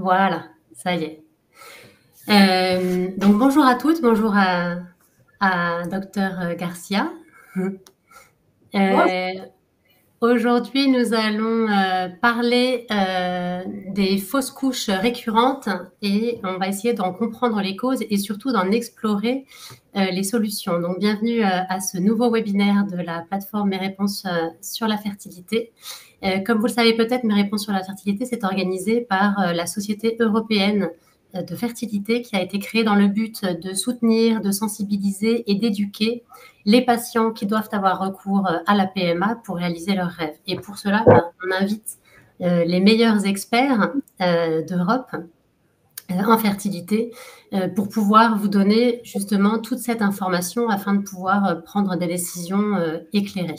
Voilà, ça y est. Donc bonjour à toutes, bonjour à Dr Garcia. Bonjour. Euh, Aujourd'hui, nous allons parler des fausses couches récurrentes et on va essayer d'en comprendre les causes et surtout d'en explorer les solutions. Donc bienvenue à ce nouveau webinaire de la plateforme Mes réponses sur la fertilité. Comme vous le savez peut-être, Mes réponses sur la fertilité, c'est organisé par la Société européenne de fertilité qui a été créée dans le but de soutenir, de sensibiliser et d'éduquer les patients qui doivent avoir recours à la PMA pour réaliser leurs rêves. Et pour cela, on invite les meilleurs experts d'Europe en fertilité pour pouvoir vous donner justement toute cette information afin de pouvoir prendre des décisions éclairées.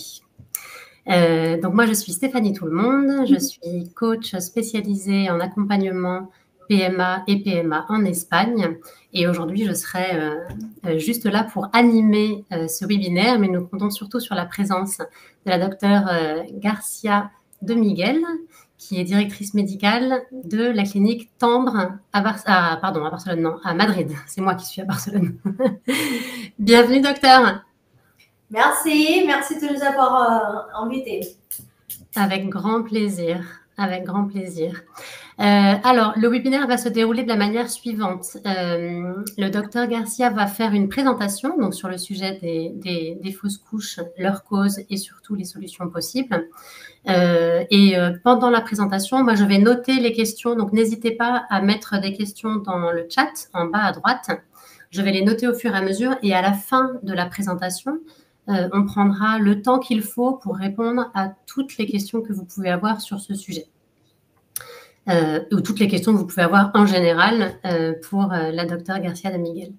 Donc moi, je suis Stéphanie Tout-le-Monde, je suis coach spécialisée en accompagnement PMA et PMA en Espagne. Et aujourd'hui, je serai juste là pour animer ce webinaire, mais nous comptons surtout sur la présence de la docteure Garcia de Miguel, qui est directrice médicale de la clinique Tambre à Barcelone, non, à Madrid. C'est moi qui suis à Barcelone. Bienvenue, docteur. Merci de nous avoir invités. Avec grand plaisir, avec grand plaisir. Alors, le webinaire va se dérouler de la manière suivante. Le docteur Garcia va faire une présentation donc, sur le sujet des fausses couches, leurs causes et surtout les solutions possibles. Pendant la présentation, moi, je vais noter les questions. Donc, n'hésitez pas à mettre des questions dans le chat en bas à droite. Je vais les noter au fur et à mesure. Et à la fin de la présentation, on prendra le temps qu'il faut pour répondre à toutes les questions que vous pouvez avoir sur ce sujet. Ou toutes les questions que vous pouvez avoir en général pour la docteure Garcia de Miguel.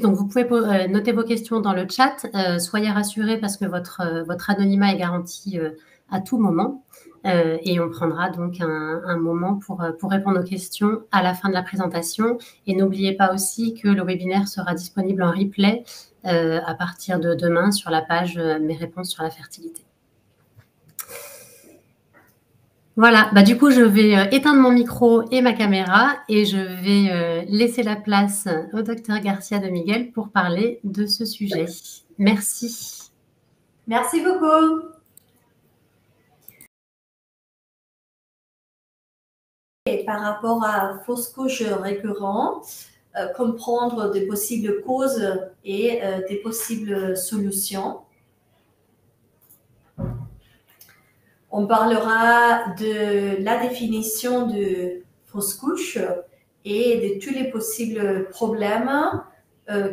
Donc vous pouvez noter vos questions dans le chat. Soyez rassurés parce que votre anonymat est garanti à tout moment. Et on prendra donc un moment pour répondre aux questions à la fin de la présentation. Et n'oubliez pas aussi que le webinaire sera disponible en replay à partir de demain sur la page Mes réponses sur la fertilité. Voilà, du coup, je vais éteindre mon micro et ma caméra et je vais laisser la place au docteur Garcia de Miguel pour parler de ce sujet. Merci. Merci beaucoup. Et par rapport à fausses couches récurrentes, comprendre des possibles causes et des possibles solutions. On parlera de la définition de fausse couche et de tous les possibles problèmes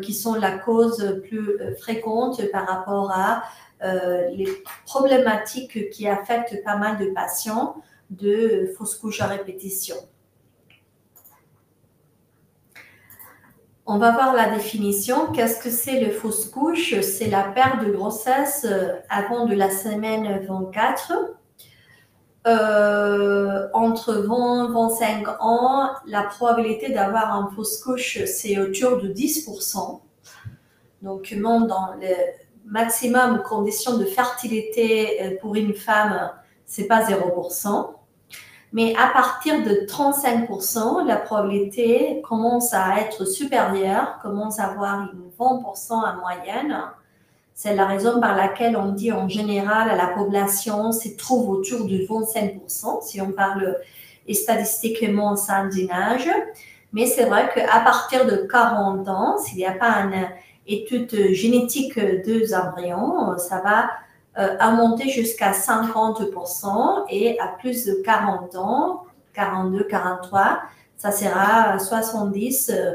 qui sont la cause plus fréquente par rapport à les problématiques qui affectent pas mal de patients de fausse couche à répétition. On va voir la définition. Qu'est-ce que c'est le fausse couche? C'est la perte de grossesse avant de la semaine 24. Entre 20 et 25 ans, la probabilité d'avoir une fausse couche, c'est autour de 10%. Donc, même dans le maximum conditions de fertilité pour une femme, c'est pas 0%. Mais à partir de 35%, la probabilité commence à être supérieure, commence à avoir une 20% en moyenne. C'est la raison par laquelle on dit en général à la population se trouve autour de 25%, si on parle statistiquement sans âge. Mais c'est vrai qu'à partir de 40 ans, s'il n'y a pas une étude génétique des embryons, ça va monter jusqu'à 50% et à plus de 40 ans, 42, 43, ça sera 70%.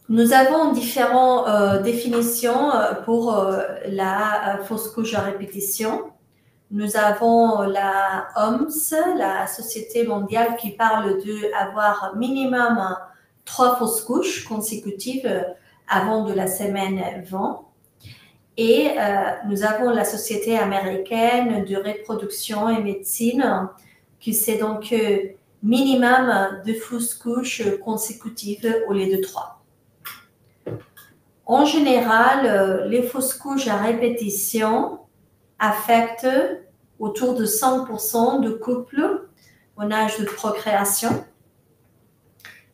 Nous avons différentes définitions pour la fausse couche à répétition. Nous avons la OMS, la Société mondiale, qui parle d'avoir minimum 3 fausses couches consécutives avant de la semaine 20. Et nous avons la Société américaine de reproduction et médecine, qui c'est donc minimum 2 fausses couches consécutives au lieu de 3. En général, les fausses couches à répétition affecte autour de 100% de couples en âge de procréation.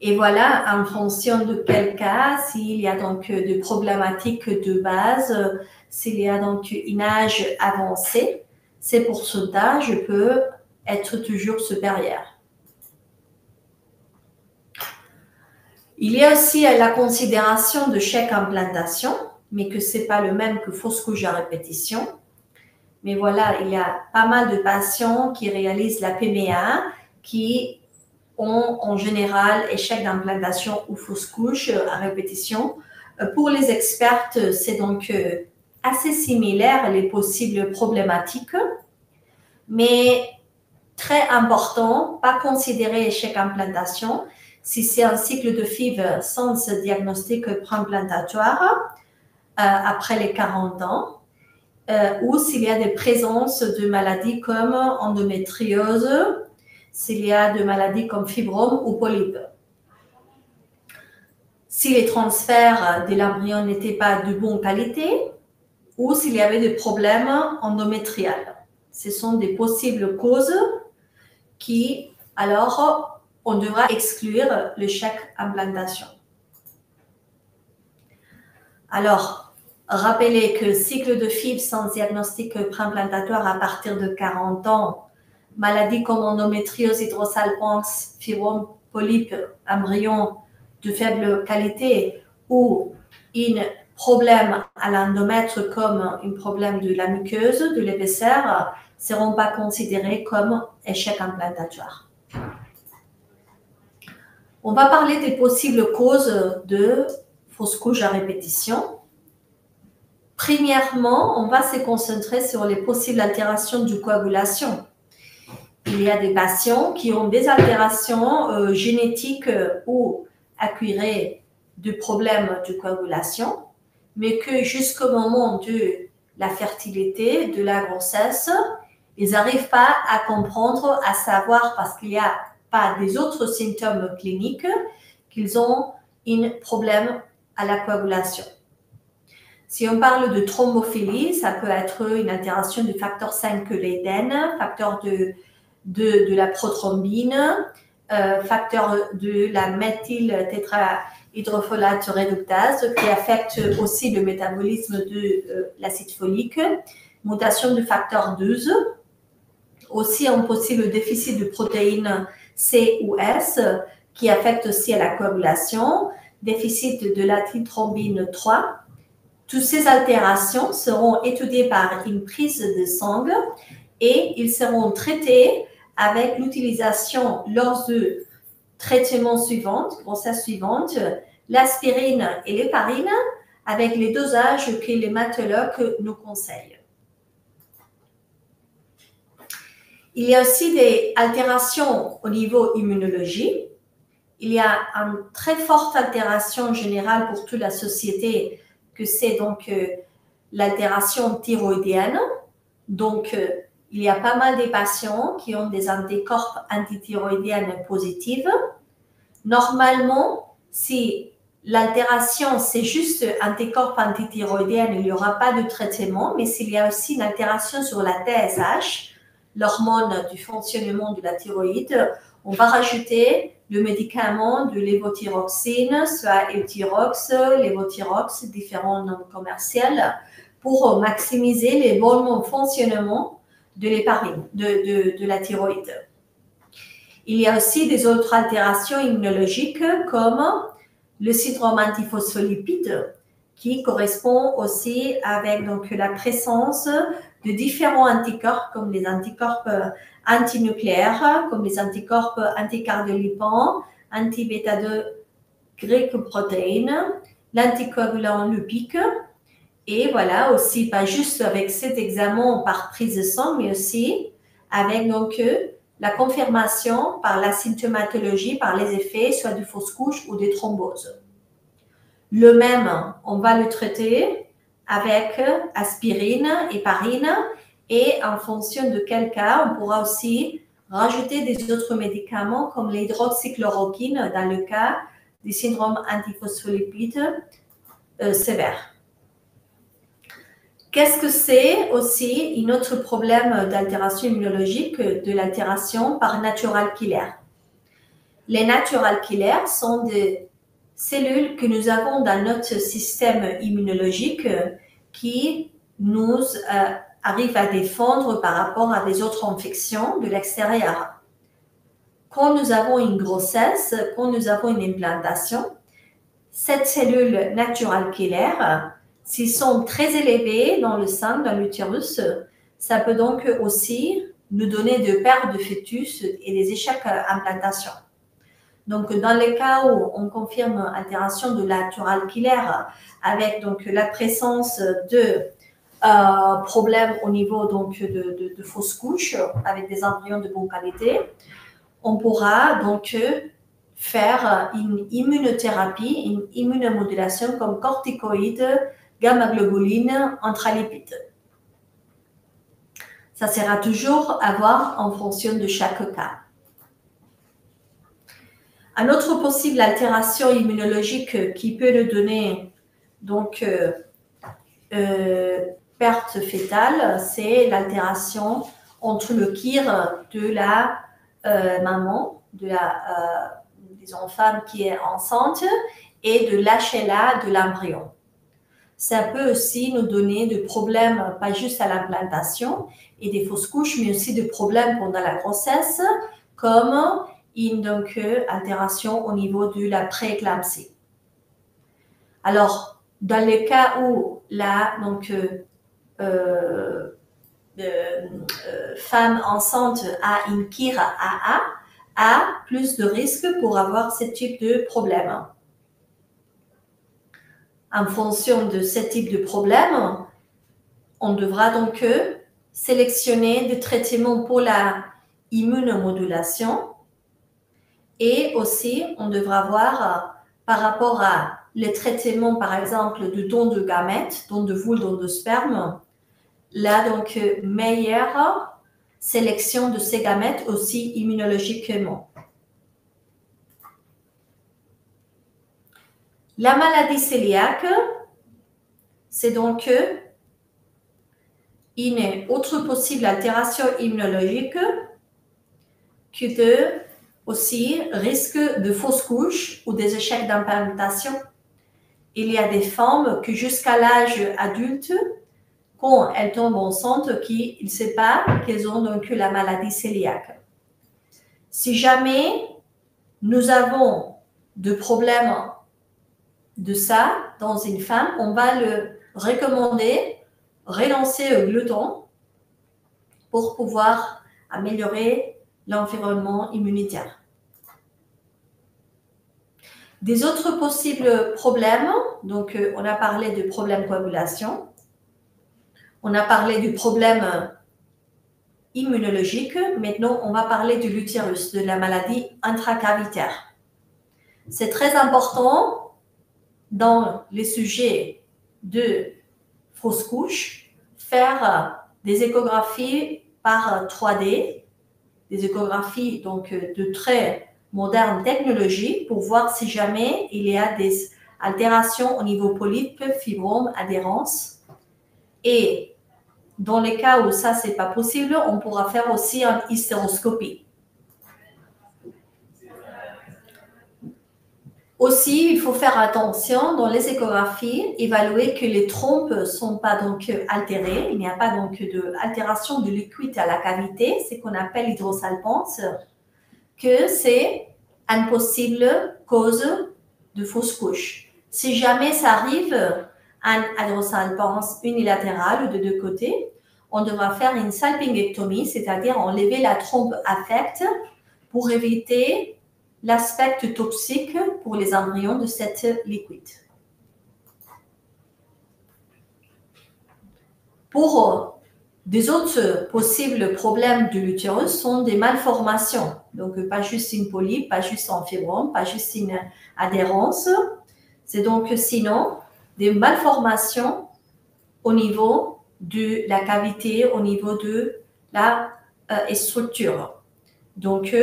Et voilà, en fonction de quel cas, s'il y a donc des problématiques de base, s'il y a donc un âge avancé, ces pourcentages peuvent être toujours supérieurs. Il y a aussi la considération de chaque implantation, mais que ce n'est pas le même que fausse couche à répétition. Mais voilà, il y a pas mal de patients qui réalisent la PMA qui ont en général échec d'implantation ou fausse couche à répétition. Pour les expertes, c'est donc assez similaire les possibles problématiques, mais très important, pas considérer échec d'implantation si c'est un cycle de FIV sans diagnostic préimplantatoire après les 40 ans, ou s'il y a des présences de maladies comme endométriose, s'il y a des maladies comme fibrome ou polype. Si les transferts de l'embryon n'étaient pas de bonne qualité, ou s'il y avait des problèmes endométriales. Ce sont des possibles causes qui, alors, on devra exclure l'échec implantation. Alors, rappelez que cycle de FIV sans diagnostic préimplantatoire à partir de 40 ans, maladies comme endométriose, hydrosalpinx, fibrome, polype, embryon de faible qualité ou un problème à l'endomètre comme un problème de la muqueuse, de l'épaisseur, ne seront pas considérés comme échec implantatoire. On va parler des possibles causes de fausse couche à répétition. Premièrement, on va se concentrer sur les possibles altérations de coagulation. Il y a des patients qui ont des altérations génétiques ou acquièrent de problèmes de coagulation, mais que jusqu'au moment de la fertilité, de la grossesse, ils n'arrivent pas à comprendre, à savoir parce qu'il n'y a pas des autres symptômes cliniques qu'ils ont un problème à la coagulation. Si on parle de thrombophilie, ça peut être une altération du facteur 5 Leiden, facteur de la prothrombine, facteur de la méthyltétrahydrofolate réductase qui affecte aussi le métabolisme de l'acide folique, mutation du facteur 12, aussi un possible déficit de protéines C ou S qui affecte aussi à la coagulation, déficit de la thrombine 3. Toutes ces altérations seront étudiées par une prise de sang et ils seront traités avec l'utilisation lors de traitements suivants, grossesse suivante, l'aspirine et l'héparine avec les dosages que les hématologues nous conseillent. Il y a aussi des altérations au niveau immunologie. Il y a une très forte altération générale pour toute la société que c'est donc l'altération thyroïdienne. Donc, il y a pas mal de patients qui ont des anticorps antithyroïdiennes positifs. Normalement, si l'altération, c'est juste anticorps antithyroïdienne, il n'y aura pas de traitement, mais s'il y a aussi une altération sur la TSH, l'hormone du fonctionnement de la thyroïde, on va rajouter le médicament de lévothyroxine, soit Euthyrox, lévothyrox, différents noms commerciaux, pour maximiser les bons fonctionnements de l'héparine, de la thyroïde. Il y a aussi des autres altérations immunologiques comme le syndrome antiphospholipide qui correspond aussi avec donc, la présence de différents anticorps comme les anticorps antinucléaires, comme les anticorps anticardiolipants, anti-bêta-2 glycoprotéines, l'anticoagulant lupique. Et voilà, aussi, pas juste avec cet examen par prise de sang, mais aussi avec donc la confirmation par la symptomatologie, par les effets, soit de fausse couche ou de thrombose. Le même, on va le traiter avec aspirine, héparine, et en fonction de quel cas, on pourra aussi rajouter des autres médicaments comme l'hydroxychloroquine dans le cas du syndrome antiphospholipide sévère. Qu'est-ce que c'est aussi un autre problème d'altération immunologique, de l'altération par natural killer? Les natural killers sont des cellules que nous avons dans notre système immunologique qui nous arrivent à défendre par rapport à des autres infections de l'extérieur. Quand nous avons une grossesse, quand nous avons une implantation, cette cellule natural killer, s'ils sont très élevés dans le sein, dans l'utérus, ça peut donc aussi nous donner des pertes de fœtus et des échecs à implantation. Donc, dans les cas où on confirme altération de natural killer avec donc la présence de problèmes au niveau donc de fausses couches avec des embryons de bonne qualité, on pourra donc faire une immunothérapie, une immunomodulation comme corticoïdes, gamma-globuline, intralipides. Ça sera toujours à voir en fonction de chaque cas. Un autre possible altération immunologique qui peut nous donner donc perte fétale, c'est l'altération entre le KIR de la maman, de la disons, femme qui est enceinte et de l'HLA de l'embryon. Ça peut aussi nous donner des problèmes, pas juste à l'implantation et des fausses couches, mais aussi des problèmes pendant la grossesse, comme une donc, altération au niveau de la prééclampsie. Alors, dans le cas où la femme enceinte a une KIR AA, a plus de risques pour avoir ce type de problème. En fonction de ce type de problème, on devra donc sélectionner des traitements pour la immunomodulation et aussi on devra voir par rapport à les traitements par exemple de don de gamètes, don de voules, don de sperme, là donc meilleure sélection de ces gamètes aussi immunologiquement. La maladie cœliaque, c'est donc une autre possible altération immunologique qui de aussi risque de fausses couches ou des échecs d'implantation. Il y a des femmes qui jusqu'à l'âge adulte, quand elles tombent enceintes, qui ne savent pas qu'elles ont donc la maladie cœliaque. Si jamais nous avons des problèmes de ça dans une femme, on va le recommander, relancer le gluten pour pouvoir améliorer l'environnement immunitaire. Des autres possibles problèmes, donc on a parlé de problème coagulation, on a parlé du problème immunologique, maintenant on va parler de l'utérus, de la maladie intracavitaire. C'est très important dans les sujets de fausses couches, faire des échographies par 3D, des échographies donc de très moderne technologie pour voir si jamais il y a des altérations au niveau polype, fibrome, adhérence. Et dans les cas où ça c'est pas possible, on pourra faire aussi une hystéroscopie. Aussi, il faut faire attention dans les échographies, évaluer que les trompes ne sont pas donc altérées. Il n'y a pas donc d'altération de liquide à la cavité, ce qu'on appelle hydrosalpance, que c'est une possible cause de fausse couche. Si jamais ça arrive, une hydrosalpance unilatérale ou de deux côtés, on devra faire une salpingectomie, c'est-à-dire enlever la trompe affecte pour éviter l'aspect toxique pour les embryons de cette liquide. Pour des autres possibles problèmes de l'utérus sont des malformations. Donc, pas juste une polype, pas juste un fibrome, pas juste une adhérence. C'est donc sinon des malformations au niveau de la cavité, au niveau de la structure. Donc,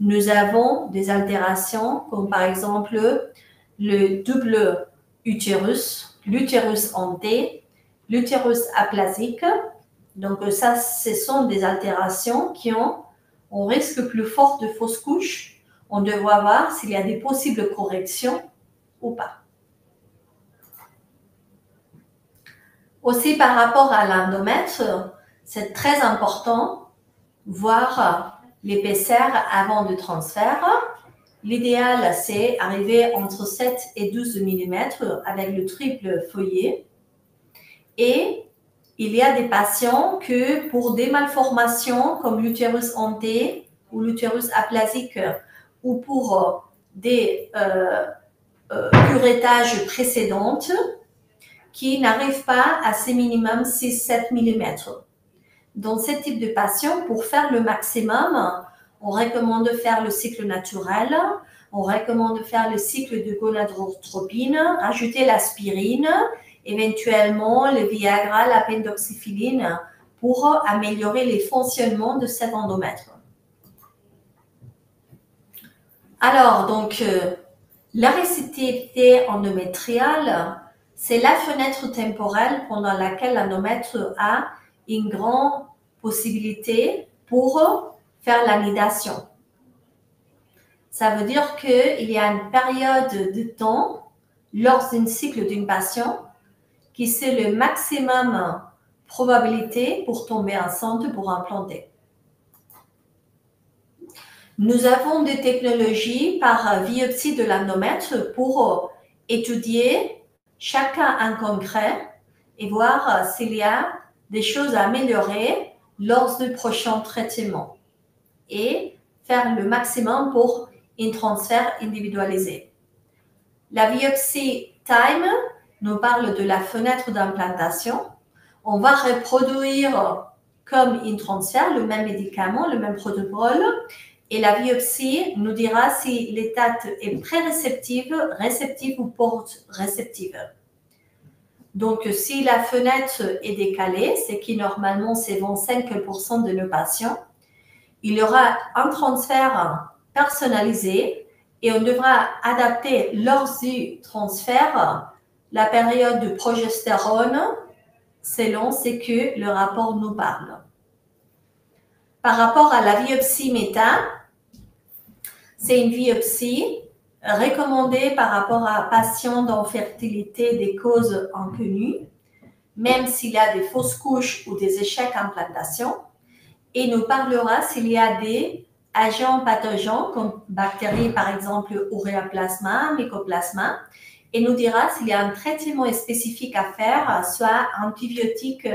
nous avons des altérations comme par exemple le double utérus, l'utérus en T l'utérus aplasique. Donc ça, ce sont des altérations qui ont un risque plus fort de fausse couche. On devra voir s'il y a des possibles corrections ou pas. Aussi par rapport à l'endomètre, c'est très important voir l'épaisseur avant le transfert. L'idéal, c'est arriver entre 7 et 12 mm avec le triple feuillet. Et il y a des patients que pour des malformations comme l'utérus hanté ou l'utérus aplasique ou pour des curettages précédentes qui n'arrivent pas à ces minimum 6-7 mm. Dans ce type de patients, pour faire le maximum, on recommande de faire le cycle naturel, on recommande de faire le cycle de gonadotropine, rajouter l'aspirine, éventuellement le Viagra, la pendoxyphyline pour améliorer les fonctionnements de cet endomètre. Alors, donc, la récidivisité endométriale, c'est la fenêtre temporelle pendant laquelle l'endomètre a une grande possibilité pour faire l'anidation. Ça veut dire qu'il y a une période de temps lors d'un cycle d'une patiente qui c'est le maximum probabilité pour tomber enceinte, pour implanter. Nous avons des technologies par biopsie de l'endomètre pour étudier chaque cas en concret et voir s'il y a des choses à améliorer lors du prochain traitement et faire le maximum pour un transfert individualisé. La biopsie time nous parle de la fenêtre d'implantation. On va reproduire comme un transfert le même médicament, le même protocole, et la biopsie nous dira si l'état est pré-réceptive, réceptive ou post-réceptive. Donc, si la fenêtre est décalée, c'est qui normalement c'est 25% de nos patients, il y aura un transfert personnalisé et on devra adapter lors du transfert la période de progestérone selon ce que le rapport nous parle. Par rapport à la biopsie méta, c'est une biopsie recommandée par rapport à patients d'infertilité des causes inconnues, même s'il y a des fausses couches ou des échecs en implantation, et nous parlera s'il y a des agents pathogènes comme bactéries, par exemple uréaplasma, mycoplasma, et nous dira s'il y a un traitement spécifique à faire, soit antibiotique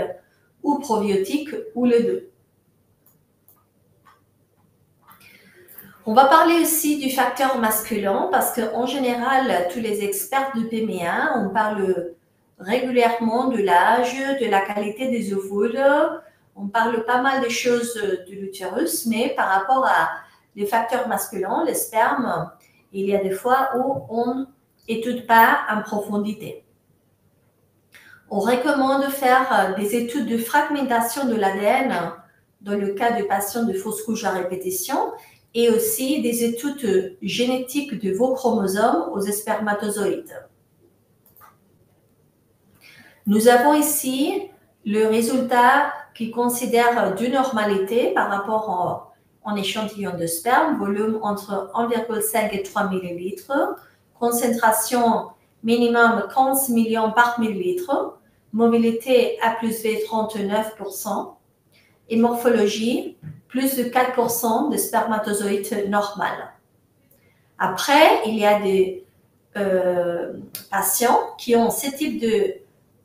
ou probiotique ou les deux. On va parler aussi du facteur masculin parce qu'en général, tous les experts de PMA, on parle régulièrement de l'âge, de la qualité des ovules, on parle pas mal de choses de l'utérus, mais par rapport à les facteurs masculins, les spermes, il y a des fois où on n'étudie pas en profondité. On recommande de faire des études de fragmentation de l'ADN dans le cas de patients de fausses couches à répétition et aussi des études génétiques de vos chromosomes aux spermatozoïdes. Nous avons ici le résultat qui considère de normalité par rapport en échantillon de sperme, volume entre 1,5 et 3 ml, concentration minimum 15 millions par millilitre, mobilité A plus V 39%, et morphologie plus de 4% de spermatozoïdes normales. Après, il y a des patients qui ont ce type de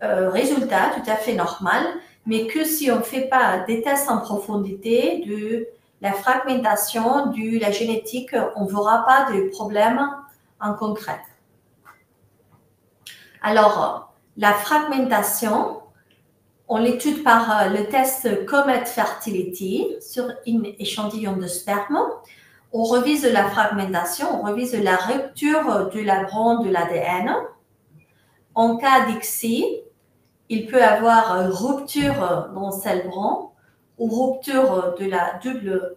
résultats tout à fait normal, mais que si on ne fait pas des tests en profondité de la fragmentation, de la génétique, on ne verra pas de problème en concret. Alors, la fragmentation, on l'étude par le test Comet Fertility sur un échantillon de sperme. On revise la fragmentation, on revise la rupture de la bande de l'ADN. En cas d'ICSI, il peut avoir rupture dans celle bran ou rupture de la double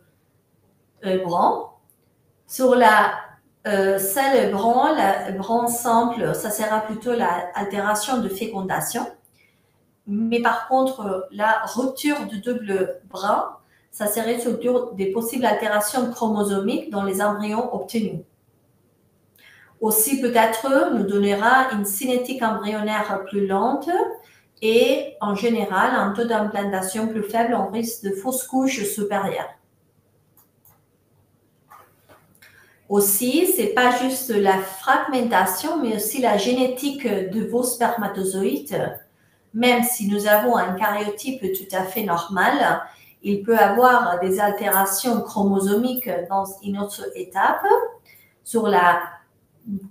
bran. Sur la celle bran, la bran simple, ça sera plutôt l'altération de fécondation. mais par contre, la rupture du double bras, ça serait sur des possibles altérations chromosomiques dans les embryons obtenus. Aussi, peut-être, nous donnera une cinétique embryonnaire plus lente et, en général, un taux d'implantation plus faible en risque de fausse couche supérieure. Aussi, ce n'est pas juste la fragmentation, mais aussi la génétique de vos spermatozoïdes. Même si nous avons un karyotype tout à fait normal, il peut avoir des altérations chromosomiques dans une autre étape sur la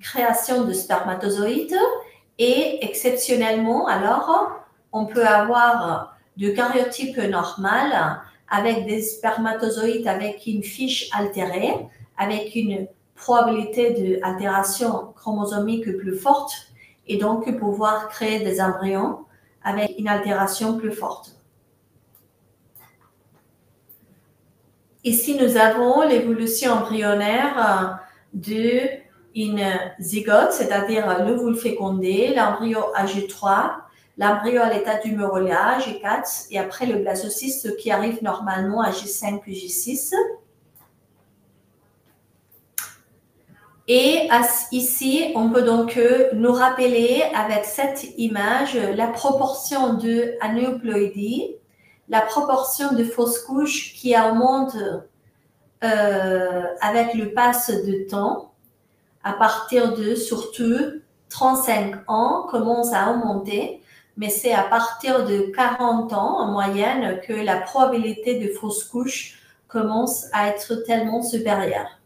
création de spermatozoïdes et exceptionnellement, alors, on peut avoir de karyotype normal avec des spermatozoïdes avec une fiche altérée, avec une probabilité d'altération chromosomique plus forte et donc pouvoir créer des embryons avec une altération plus forte. Ici, nous avons l'évolution embryonnaire d'une zygote, c'est-à-dire l'ovule fécondé, l'embryo AG3, l'embryo à l'état du Morollia, G4, et après le blastocyste qui arrive normalement à G5 puis G6. Et ici, on peut donc nous rappeler avec cette image la proportion de anéuploïdie, la proportion de fausses couches qui augmente avec le pass de temps. À partir de surtout 35 ans, commence à augmenter, mais c'est à partir de 40 ans en moyenne que la probabilité de fausses couches commence à être tellement supérieure.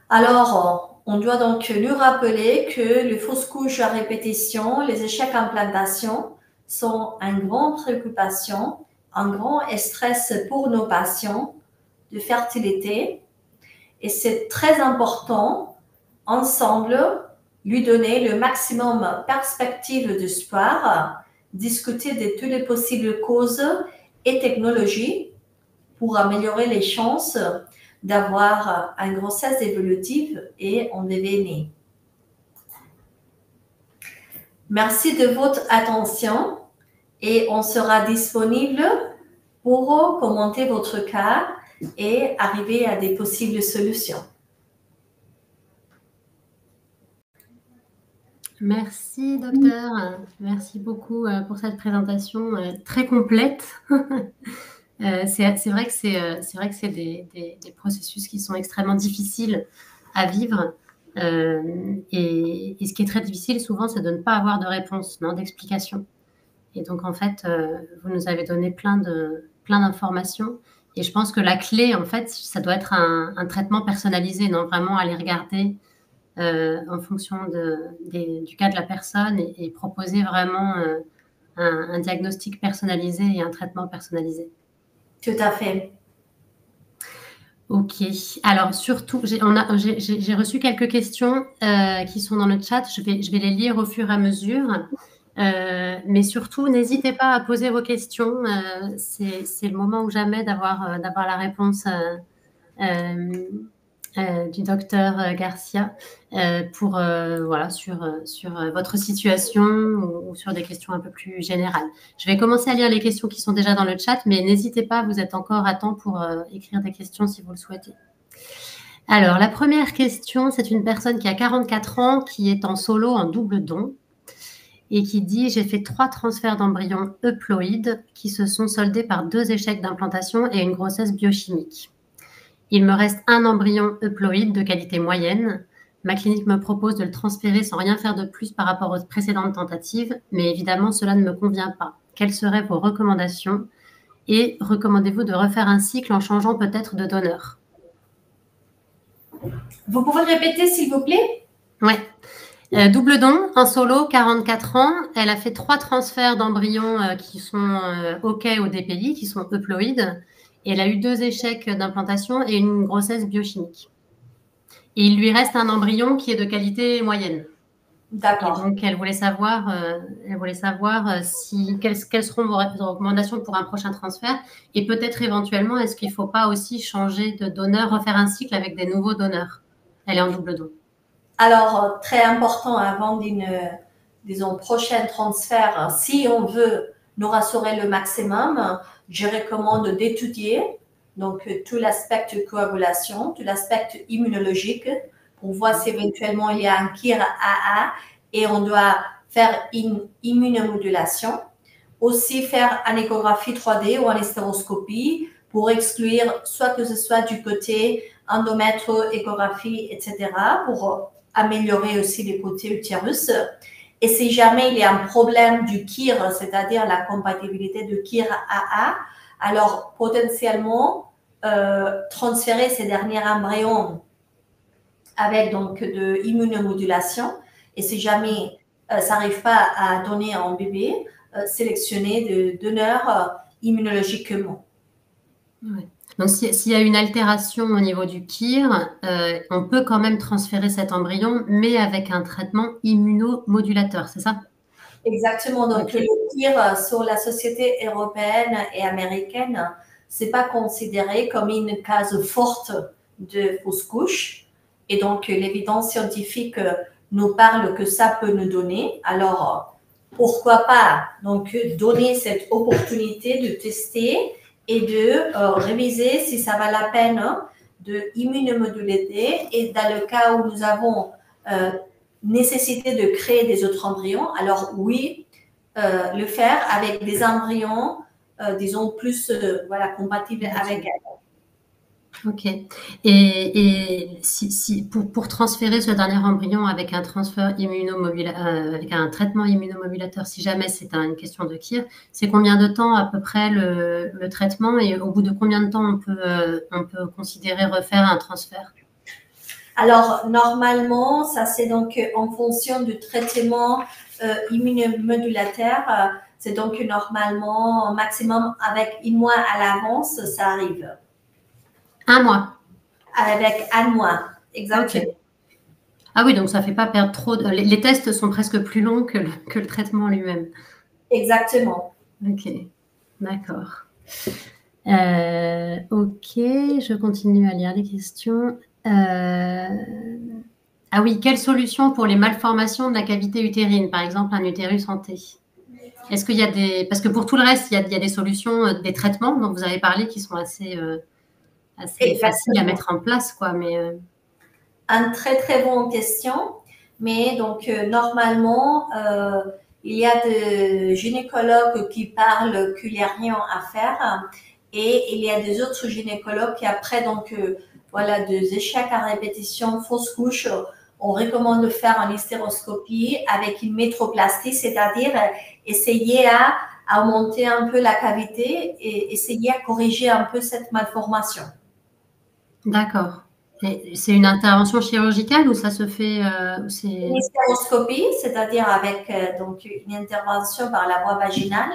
Alors, on doit donc nous rappeler que les fausses couches à répétition, les échecs en implantation sont une grande préoccupation, un grand stress pour nos patients de fertilité. Et c'est très important, ensemble, lui donner le maximum perspective d'espoir, discuter de toutes les possibles causes et technologies pour améliorer les chances d'avoir une grossesse évolutive et un bébé né. Merci de votre attention et on sera disponible pour commenter votre cas et arriver à des possibles solutions. Merci, docteur. Merci beaucoup pour cette présentation très complète. C'est vrai que c'est des processus qui sont extrêmement difficiles à vivre. Et ce qui est très difficile souvent, c'est de ne pas avoir de réponse, d'explication. Et donc, en fait, vous nous avez donné plein d'informations. Et je pense que la clé, en fait, ça doit être un traitement personnalisé, vraiment aller regarder en fonction du cas de la personne et proposer vraiment un diagnostic personnalisé et un traitement personnalisé. Tout à fait. Ok. Alors, surtout, j'ai reçu quelques questions qui sont dans le chat. Je vais les lire au fur et à mesure. Mais surtout, n'hésitez pas à poser vos questions. C'est le moment ou jamais d'avoir la réponse du docteur Garcia sur votre situation ou sur des questions un peu plus générales. Je vais commencer à lire les questions qui sont déjà dans le chat, mais n'hésitez pas, vous êtes encore à temps pour écrire des questions si vous le souhaitez. Alors, la première question, c'est une personne qui a 44 ans, qui est en solo, en double don, et qui dit « J'ai fait 3 transferts d'embryons euploïdes qui se sont soldés par 2 échecs d'implantation et une grossesse biochimique. Il me reste un embryon euploïde de qualité moyenne. Ma clinique me propose de le transférer sans rien faire de plus par rapport aux précédentes tentatives, mais évidemment, cela ne me convient pas. Quelles seraient vos recommandations? Et recommandez-vous de refaire un cycle en changeant peut-être de donneur? » Vous pouvez répéter, s'il vous plaît? Oui. Double don, en solo, 44 ans. Elle a fait 3 transferts d'embryons qui sont OK au DPI, qui sont euploïdes. Et elle a eu 2 échecs d'implantation et une grossesse biochimique. Et il lui reste un embryon qui est de qualité moyenne. D'accord. Et donc, elle voulait savoir quelles seront vos recommandations pour un prochain transfert. Et peut-être éventuellement, est-ce qu'il ne faut pas aussi changer de donneur, refaire un cycle avec des nouveaux donneurs? Elle est en double don. Alors, très important avant d'une, disons, prochaine transfert, si on veut nous rassurer le maximum, je recommande d'étudier donc tout l'aspect de coagulation, tout l'aspect immunologique pour voir si éventuellement il y a un KIR AA et on doit faire une immunomodulation. Aussi faire une échographie 3D ou une hystéroscopie pour exclure soit que ce soit du côté endomètre, échographie, etc. pour améliorer aussi les côtés utérus. Et si jamais il y a un problème du KIR, c'est-à-dire la compatibilité de KIR AA, alors potentiellement transférer ces derniers embryons avec donc de immunomodulation. Et si jamais ça n'arrive pas à donner un bébé, sélectionner de donneurs immunologiquement. Ouais. Donc, s'il y a une altération au niveau du KIR, on peut quand même transférer cet embryon, mais avec un traitement immunomodulateur, c'est ça? Exactement. Donc, Okay. le KIR sur la société européenne et américaine, c'est pas considéré comme une case forte de fausse couche. Et donc, l'évidence scientifique nous parle que ça peut nous donner. Alors, pourquoi pas donc donner cette opportunité de tester et de réviser si ça va la peine de immunomoduler. Et dans le cas où nous avons nécessité de créer des autres embryons, alors oui, le faire avec des embryons, disons, plus voilà, compatibles avec elle. Ok. Et pour transférer ce dernier embryon avec un avec un traitement immunomodulateur, si jamais c'est une question de KIR, c'est combien de temps à peu près le traitement et au bout de combien de temps on peut considérer refaire un transfert? Alors, normalement, ça c'est donc en fonction du traitement immunomodulateur. C'est donc normalement au maximum avec 1 mois à l'avance, ça arrive. 1 mois. Avec 1 mois, exactement. Ok. Ah oui, donc ça fait pas perdre trop de... Les tests sont presque plus longs que le traitement lui-même. Exactement. Ok, d'accord. Ok, je continue à lire les questions. Ah oui, quelle solution pour les malformations de la cavité utérine, par exemple un utérus en T? Est-ce qu'il y a des... Parce que pour tout le reste, il y a des solutions, des traitements dont vous avez parlé qui sont assez faciles à mettre en place, quoi, mais... Une très très bonne question. Mais donc normalement, il y a des gynécologues qui parlent qu'il n'y a rien à faire et il y a des autres gynécologues qui après donc voilà des échecs à répétition, fausse couche, on recommande de faire une hystéroscopie avec une métroplastie, c'est-à-dire essayer à augmenter un peu la cavité et essayer à corriger un peu cette malformation. D'accord. C'est une intervention chirurgicale ou ça se fait Une hystéroscopie, c'est-à-dire avec donc une intervention par la voie vaginale,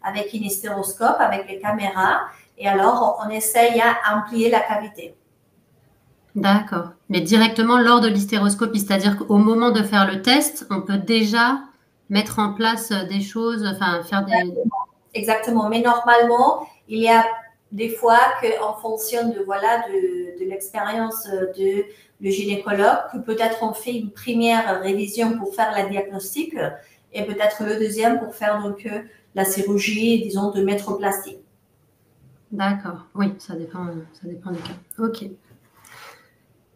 avec une hystéroscope, avec les caméras, et alors on essaye à amplier la cavité. D'accord. Mais directement lors de l'hystéroscopie, c'est-à-dire qu'au moment de faire le test, on peut déjà mettre en place des choses, enfin faire des... Exactement. Mais normalement, il y a des fois qu'en fonction de voilà de l'expérience de le gynécologue, que peut-être on fait une première révision pour faire la diagnostic et peut-être le deuxième pour faire donc la chirurgie, disons, de métroplastie. D'accord. Oui, ça dépend des cas. Ok.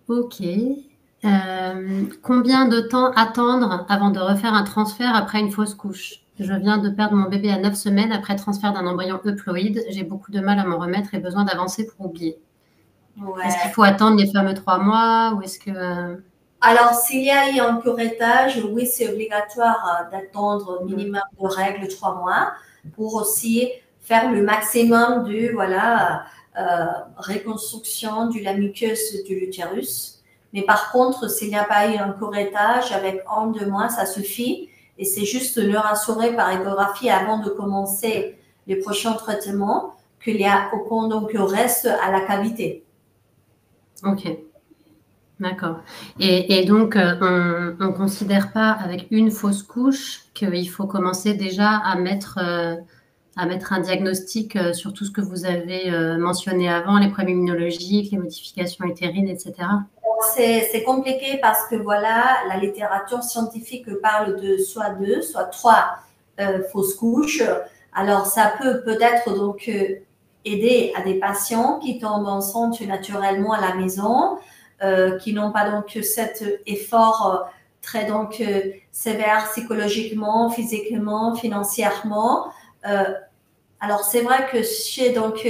Ok. Combien de temps attendre avant de refaire un transfert après une fausse couche? Je viens de perdre mon bébé à 9 semaines après transfert d'un embryon euploïde. J'ai beaucoup de mal à m'en remettre et besoin d'avancer pour oublier. Ouais. Est-ce qu'il faut attendre les fameux 3 mois ou est-ce que... Alors, s'il y a eu un curettage, oui, c'est obligatoire d'attendre minimum de règles 3 mois pour aussi faire le maximum de voilà, reconstruction de la muqueuse de l'utérus. Mais par contre, s'il n'y a pas eu un curettage avec 1, 2 mois, ça suffit. Et c'est juste de le rassurer par échographie avant de commencer les prochains traitements qu'il y a aucun donc reste à la cavité. Ok. D'accord. Et donc, on ne considère pas avec une fausse couche qu'il faut commencer déjà à mettre un diagnostic sur tout ce que vous avez mentionné avant, les problèmes immunologiques, les modifications utérines, etc. C'est compliqué parce que voilà, la littérature scientifique parle de soit deux, soit trois fausses couches. Alors, ça peut peut-être donc aider à des patients qui tombent enceintes naturellement à la maison, qui n'ont pas donc cet effort très donc sévère psychologiquement, physiquement, financièrement. Alors, c'est vrai que chez donc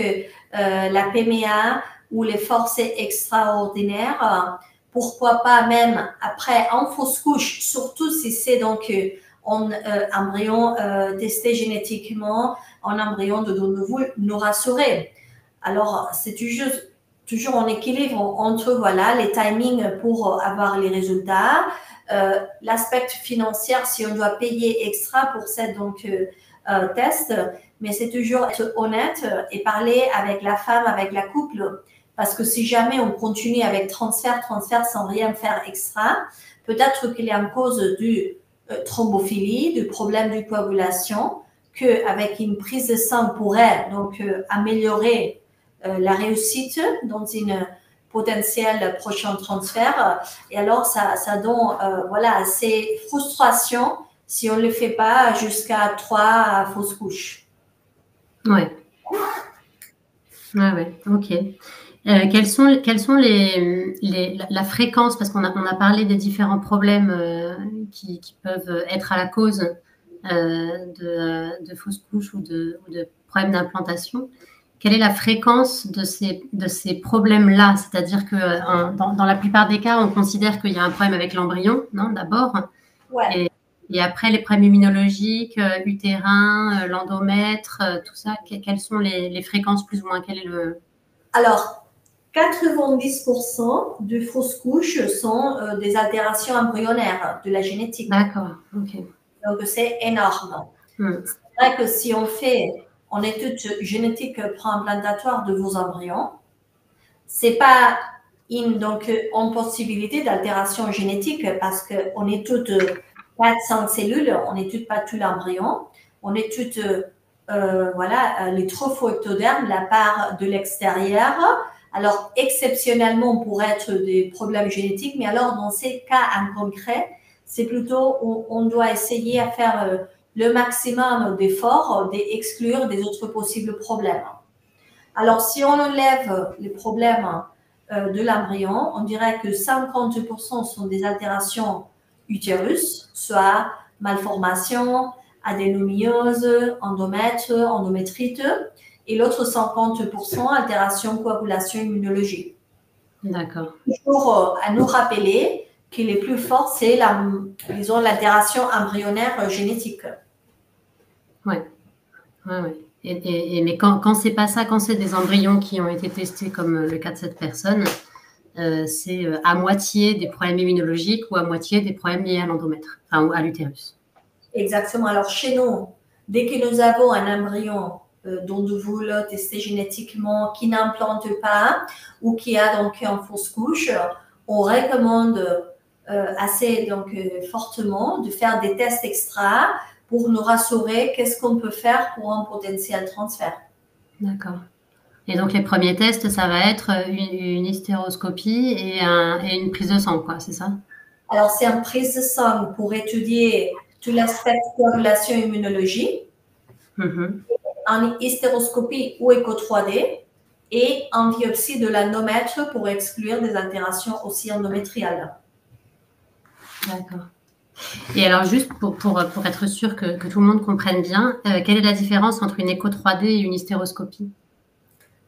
la PMA où l'effort c'est extraordinaire, pourquoi pas même après en fausse couche, surtout si c'est donc en embryon testé génétiquement, en embryon de nouveau, nous rassurer. Alors, c'est toujours en équilibre entre voilà, les timings pour avoir les résultats, l'aspect financier si on doit payer extra pour cette donc test, mais c'est toujours être honnête et parler avec la femme, avec la couple, parce que si jamais on continue avec transfert sans rien faire extra, peut-être qu'il est en cause du thrombophilie, du problème de coagulation, qu'avec une prise de sang pourrait donc améliorer la réussite dans une potentiel prochain transfert. Et alors, ça donne voilà, ces frustrations si on ne le fait pas jusqu'à 3 fausses couches. Ouais. Ouais, ok. Quelles sont la fréquence, parce qu'on a parlé des différents problèmes qui peuvent être à la cause de fausses couches ou de problèmes d'implantation. Quelle est la fréquence de ces problèmes-là? C'est-à-dire que dans la plupart des cas, on considère qu'il y a un problème avec l'embryon, non, d'abord, ouais. et après les problèmes immunologiques, utérins, l'endomètre, tout ça. Quelles sont les fréquences plus ou moins? Quel est le... Alors, 90% de fausses couches sont des altérations embryonnaires de la génétique. D'accord, ok. Donc, c'est énorme. C'est vrai que si on fait en étude génétique préimplantatoire de vos embryons, c'est pas donc en possibilité d'altération génétique parce qu'on étude 400 cellules, on n'étude pas tout l'embryon, on étude voilà, les trophoectodermes, la part de l'extérieur. Alors, exceptionnellement, on pourrait être des problèmes génétiques, mais alors, dans ces cas en concret, c'est plutôt, on doit essayer à faire le maximum d'efforts, d'exclure des autres possibles problèmes. Alors, si on enlève les problèmes de l'embryon, on dirait que 50% sont des altérations utérus, soit malformation, adénomyose, endomètre, endométrite, et l'autre 50% altération, coagulation, immunologie. D'accord. Toujours à nous rappeler que les plus forts, c'est l'altération embryonnaire génétique. Ouais. Mais quand c'est pas ça, quand c'est des embryons qui ont été testés comme le cas de cette personne, c'est à moitié des problèmes immunologiques ou à moitié des problèmes liés à l'endomètre, enfin à l'utérus. Exactement. Alors chez nous, dès que nous avons un embryon dont nous voulons tester génétiquement, qui n'implante pas ou qui a donc une fausse couche, on recommande assez donc fortement de faire des tests extra pour nous rassurer qu'est-ce qu'on peut faire pour un potentiel transfert. D'accord. Et donc les premiers tests, ça va être une hystéroscopie et une prise de sang, quoi, c'est ça? Alors c'est une prise de sang pour étudier tout l'aspect coagulation immunologie, en hystéroscopie ou écho 3D et en biopsie de l'endomètre pour exclure des altérations aussi endométriales. D'accord. Et alors, juste pour être sûr que tout le monde comprenne bien, quelle est la différence entre une écho 3D et une hystéroscopie?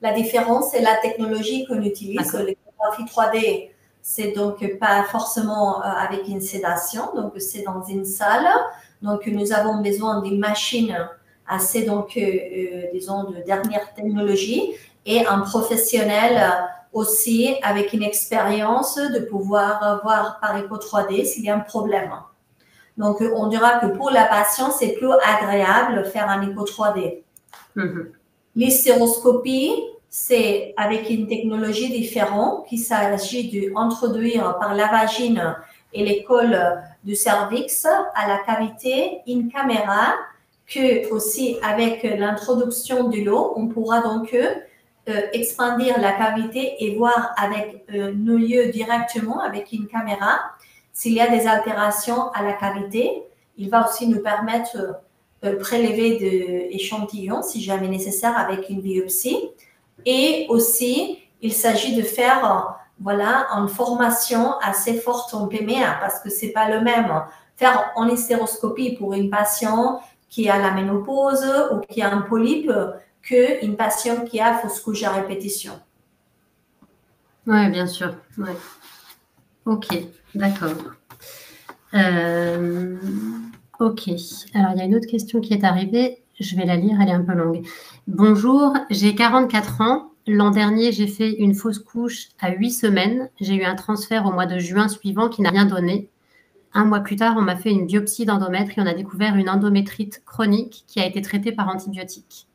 La différence, c'est la technologie qu'on utilise. L'échographie 3D, c'est donc pas forcément avec une sédation, donc c'est dans une salle. Donc, nous avons besoin d'une machine assez, donc, disons, de dernière technologie et un professionnel aussi avec une expérience de pouvoir voir par écho 3D s'il y a un problème. Donc, on dira que pour la patiente, c'est plus agréable de faire un écho 3D. L'hystéroscopie, c'est avec une technologie différente qu'il s'agit d'introduire par la vagine et les cols du cervix à la cavité une caméra que aussi avec l'introduction de l'eau, on pourra donc expandir la cavité et voir avec nos yeux directement, avec une caméra, s'il y a des altérations à la cavité. Il va aussi nous permettre de prélever des échantillons, si jamais nécessaire, avec une biopsie. Et aussi, il s'agit de faire voilà, une formation assez forte en PMA, parce que c'est pas le même faire en hystéroscopie pour une patiente qui a la ménopause ou qui a un polype qu'une patiente qui a fausse couche à répétition. Oui, bien sûr. Ouais. Ok, d'accord. Ok. Alors, il y a une autre question qui est arrivée. Je vais la lire, elle est un peu longue. Bonjour, j'ai 44 ans. L'an dernier, j'ai fait une fausse couche à 8 semaines. J'ai eu un transfert au mois de juin suivant qui n'a rien donné. Un mois plus tard, on m'a fait une biopsie d'endomètre et on a découvert une endométrite chronique qui a été traitée par antibiotiques.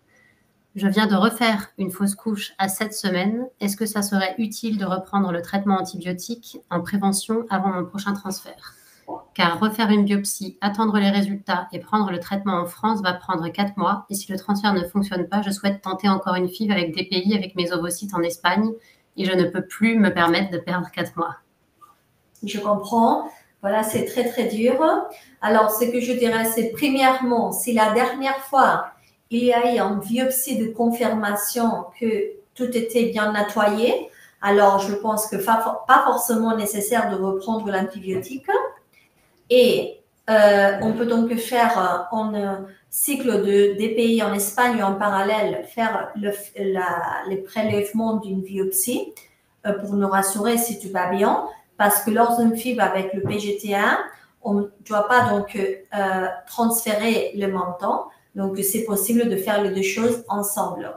Je viens de refaire une fausse couche à 7 semaines. Est-ce que ça serait utile de reprendre le traitement antibiotique en prévention avant mon prochain transfert? Car refaire une biopsie, attendre les résultats et prendre le traitement en France va prendre 4 mois. Et si le transfert ne fonctionne pas, je souhaite tenter encore une FIV avec DPI avec mes ovocytes en Espagne et je ne peux plus me permettre de perdre 4 mois. Je comprends. Voilà, c'est très, très dur. Alors, ce que je dirais, c'est premièrement, si la dernière fois, il y a eu une biopsie de confirmation que tout était bien nettoyé, alors je pense que pas forcément nécessaire de reprendre l'antibiotique. Et on peut donc faire un cycle de DPI en Espagne en parallèle, faire les prélèvements d'une biopsie pour nous rassurer si tout va bien. Parce que lors d'une FIV avec le PGT1, on ne doit pas donc transférer le montant. Donc, c'est possible de faire les deux choses ensemble.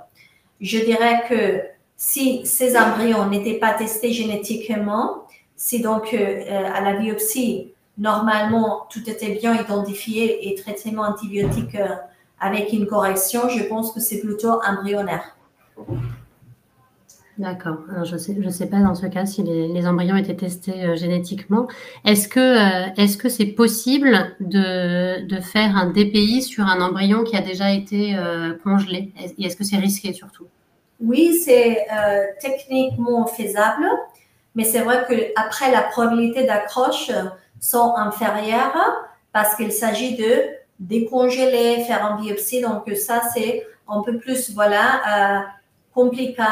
Je dirais que si ces embryons n'étaient pas testés génétiquement, si donc à la biopsie, normalement, tout était bien identifié et traitement antibiotique avec une correction, je pense que c'est plutôt embryonnaire. D'accord. Alors, je sais pas dans ce cas si les embryons étaient testés génétiquement. Est-ce que c'est possible de faire un DPI sur un embryon qui a déjà été congelé? Et est-ce que c'est risqué surtout? Oui, c'est techniquement faisable, mais c'est vrai qu'après, la probabilité d'accroche sont inférieures parce qu'il s'agit de décongeler, faire une biopsie. Donc, ça, c'est un peu plus, voilà, compliqué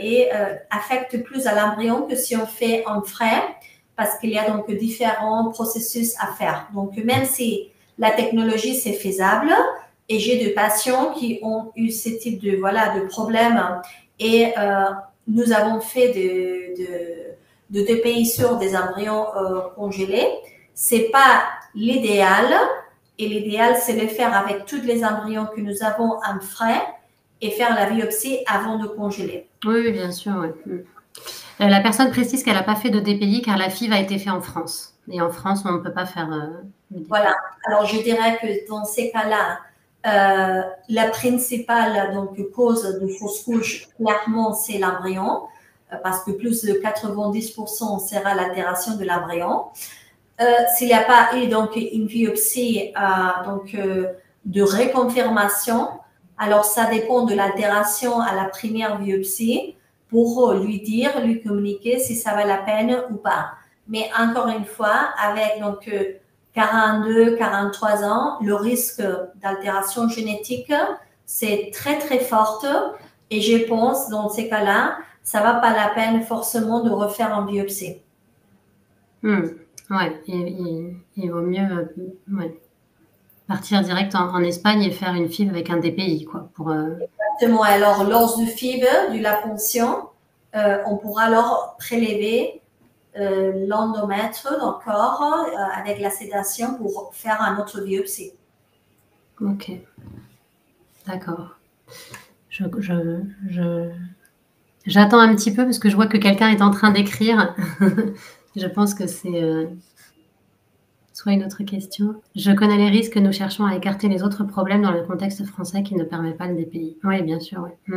et affecte plus à l'embryon que si on fait en frais parce qu'il y a donc différents processus à faire. Donc, même si la technologie, c'est faisable, et j'ai des patients qui ont eu ce type de, voilà, de problème et nous avons fait de DPI sur des embryons congelés. C'est pas l'idéal et l'idéal, c'est de faire avec tous les embryons que nous avons en frais et faire la biopsie avant de congeler. Oui, bien sûr. Ouais. La personne précise qu'elle n'a pas fait de DPI car la FIV a été faite en France. Et en France, on ne peut pas faire de DPI. Voilà. Alors, je dirais que dans ces cas-là, la principale donc, cause de fausse couche, clairement, c'est l'embryon, parce que plus de 90% sera l'altération de l'embryon. S'il n'y a pas eu donc une biopsie de reconfirmation, alors ça dépend de l'altération à la première biopsie pour lui dire, lui communiquer si ça va la peine ou pas. Mais encore une fois, avec donc 42, 43 ans, le risque d'altération génétique, c'est très, très fort. Et je pense, dans ces cas-là, ça ne va pas la peine forcément de refaire une biopsie. Ouais, il vaut mieux partir direct en Espagne et faire une FIV avec un DPI, quoi. Exactement. Alors, lors du FIV, de la ponction, on pourra alors prélever l'endomètre dans le corps avec la sédation pour faire un autre biopsie. Ok. D'accord. J'attends un petit peu parce que je vois que quelqu'un est en train d'écrire. Je pense que c'est soit une autre question. Je connais les risques, nous cherchons à écarter les autres problèmes dans le contexte français qui ne permet pas le DPI. Oui, bien sûr. Oui.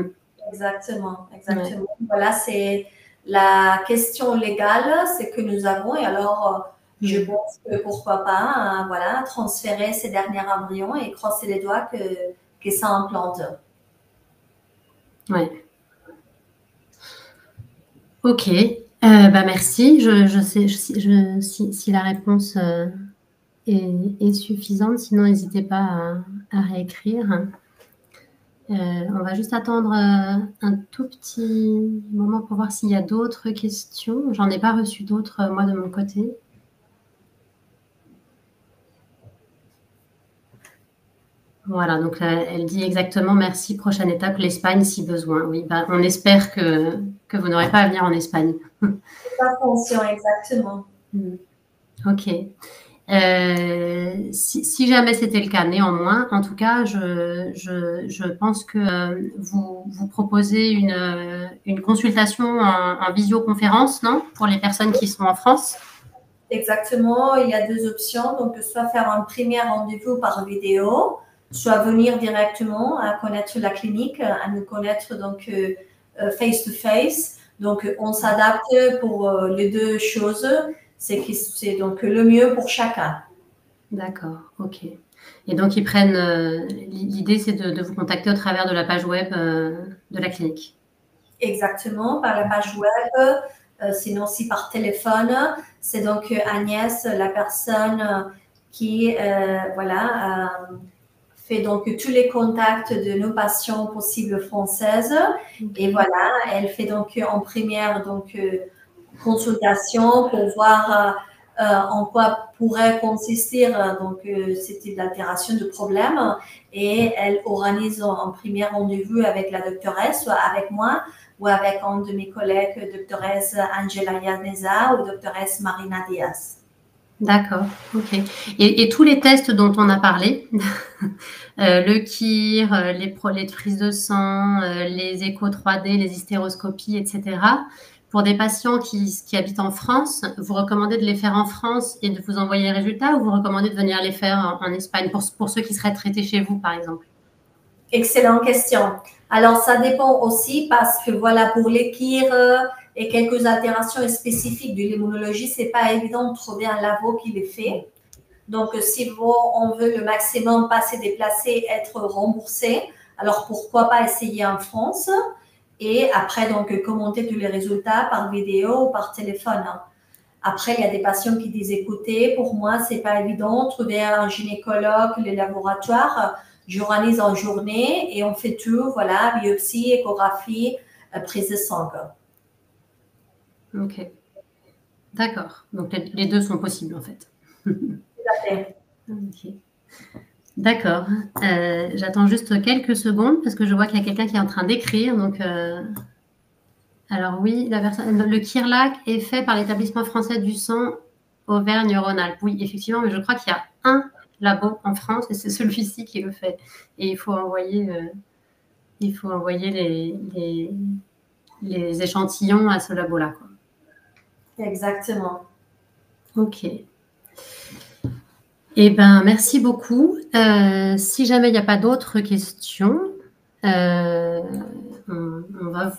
Exactement. Ouais. Voilà, c'est la question légale, c'est que nous avons. Et alors, je pense que pourquoi pas, voilà, transférer ces derniers embryons et crosser les doigts que ça implante. Oui. Ok, bah merci. Je sais si la réponse est suffisante. Sinon, n'hésitez pas à réécrire. On va juste attendre un tout petit moment pour voir s'il y a d'autres questions. J'en ai pas reçu d'autres, moi, de mon côté. Voilà, donc elle dit exactement merci, prochaine étape, l'Espagne si besoin. Oui, bah, on espère que vous n'aurez pas à venir en Espagne. Pas conscient, exactement. Ok. Si jamais c'était le cas, néanmoins, en tout cas, je pense que vous proposez une consultation en visioconférence, non? Pour les personnes qui sont en France. Exactement, il y a deux options, donc soit faire un premier rendez-vous par vidéo, soit venir directement à connaître la clinique, à nous connaître donc face to face. Donc on s'adapte pour les deux choses, c'est donc le mieux pour chacun. D'accord, ok. Et donc ils prennent, l'idée c'est de vous contacter au travers de la page web de la clinique. Exactement, par la page web, sinon aussi par téléphone. C'est donc Agnès, la personne qui voilà, fait donc tous les contacts de nos patients possibles françaises. Et voilà, elle fait donc en première donc, consultation pour voir en quoi pourrait consister donc, ce type d'altération de problème. Et elle organise en premier rendez-vous avec la doctoresse, soit avec moi, ou avec un de mes collègues, doctoresse Angela Yaneza ou doctoresse Marina Diaz. D'accord, ok. Et tous les tests dont on a parlé, le KIR, les prises de sang, les échos 3D, les hystéroscopies, etc., pour des patients qui habitent en France, vous recommandez de les faire en France et de vous envoyer les résultats, ou vous recommandez de venir les faire en Espagne pour ceux qui seraient traités chez vous, par exemple? Excellente question. Alors, ça dépend aussi parce que, voilà, pour les KIR et quelques altérations spécifiques de l'immunologie, c'est pas évident de trouver un labo qui les fait. Donc, si on veut le maximum pas se déplacer, être remboursé, alors pourquoi pas essayer en France et après, donc, commenter tous les résultats par vidéo ou par téléphone. Après, il y a des patients qui disent, écoutez, pour moi, c'est pas évident, trouver un gynécologue, les laboratoires, j'organise en journée et on fait tout, voilà, biopsie, échographie, prise de sang. Ok. D'accord. Donc, les deux sont possibles, en fait. Tout à fait. Ok. D'accord. J'attends juste quelques secondes parce que je vois qu'il y a quelqu'un qui est en train d'écrire. Donc, alors oui, le KIRLAC est fait par l'établissement français du sang Auvergne-Rhône-Alpes. Oui, effectivement, mais je crois qu'il y a un labo en France et c'est celui-ci qui le fait. Et il faut envoyer les échantillons à ce labo-là, quoi. Exactement. Ok. Eh ben, merci beaucoup. Si jamais il n'y a pas d'autres questions, on va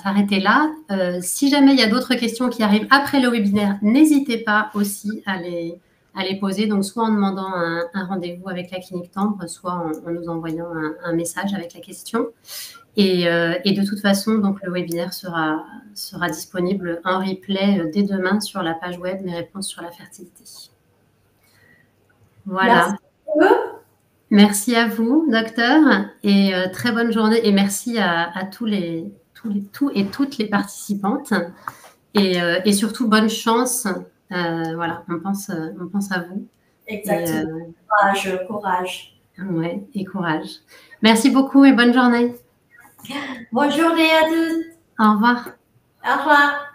s'arrêter là. Si jamais il y a d'autres questions qui arrivent après le webinaire, n'hésitez pas aussi à les poser. Donc, soit en demandant un rendez-vous avec la clinique Temple, soit en nous envoyant un message avec la question. Et de toute façon, donc, le webinaire sera disponible en replay dès demain sur la page web Mes réponses sur la fertilité. Voilà. Merci à vous, docteur, et très bonne journée. Et merci à tous et toutes les participantes. Et surtout, bonne chance. Voilà, on pense à vous. Exactement. Courage. Ouais, et courage. Merci beaucoup et bonne journée. Bonne journée à tous. Au revoir. Au revoir.